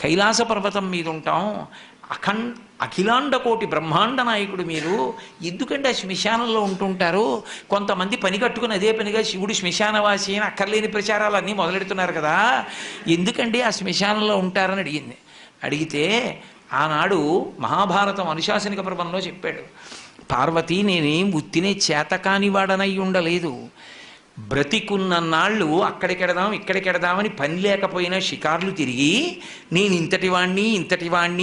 కైలాస పర్వతం మీద ఉంటాం, అఖిలాండ కోటి బ్రహ్మాండ నాయకుడు మీరు, ఎందుకంటే ఆ శ్మశానంలో ఉంటుంటారు? కొంతమంది పని కట్టుకుని అదే పనిగా శివుడు శ్మశానవాసి అని అక్కర్లేని ప్రచారాలు అన్నీ మొదలెడుతున్నారు కదా, ఎందుకండి ఆ శ్మశానంలో ఉంటారని అడిగింది. అడిగితే ఆనాడు మహాభారతం అనుశాసనిక పర్వంలో చెప్పాడు, పార్వతి నేనేం ఉత్తినే చేతకాని వాడనై ఉండలేదు, బ్రతికున్న నాళ్ళు అక్కడికెడదాం ఇక్కడికెడదామని పని లేకపోయినా షికార్లు తిరిగి నేను ఇంతటి వాణ్ణి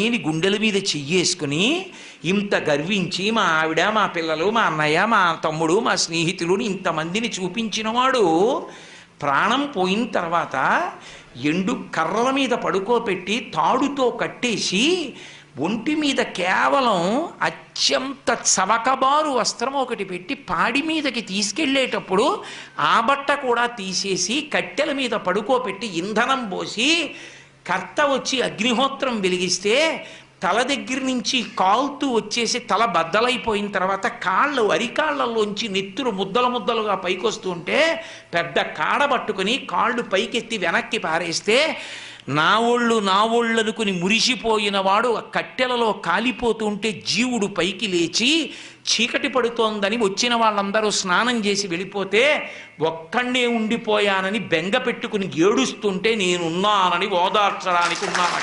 అని గుండెల మీద చెయ్యేసుకుని ఇంత గర్వించి మా ఆవిడ, మా పిల్లలు, మా అన్నయ్య, మా తమ్ముడు, మా స్నేహితులు ఇంతమందిని చూపించినవాడు ప్రాణం పోయిన తర్వాత ఎండు కర్రల మీద పడుకోబెట్టి తాడుతో కట్టేసి ఒంటి మీద కేవలం అత్యంత చవకబారు వస్త్రం ఒకటి పెట్టి పాడి మీదకి తీసుకెళ్ళేటప్పుడు ఆ బట్ట కూడా తీసేసి కట్టెల మీద పడుకోబెట్టి ఇంధనం పోసి కర్త వచ్చి అగ్నిహోత్రం వెలిగిస్తే తల దగ్గర నుంచి కాలుతూ వచ్చేసి తల బద్దలైపోయిన తర్వాత కాళ్ళు అరికాళ్లలోంచి నెత్తురు ముద్దలు ముద్దలుగా పైకొస్తుంటే పెద్ద కాడ పట్టుకుని కాళ్ళు పైకెత్తి వెనక్కి పారేస్తే నా ఒళ్ళు అనుకుని మురిసిపోయిన వాడు కట్టెలలో కాలిపోతుంటే జీవుడు పైకి లేచి చీకటి పడుతోందని వచ్చిన వాళ్ళందరూ స్నానం చేసి వెళ్ళిపోతే ఒక్కడే ఉండిపోయానని బెంగ పెట్టుకుని ఏడుస్తుంటే నేనున్నానని ఓదార్చడానికి ఉన్నాను.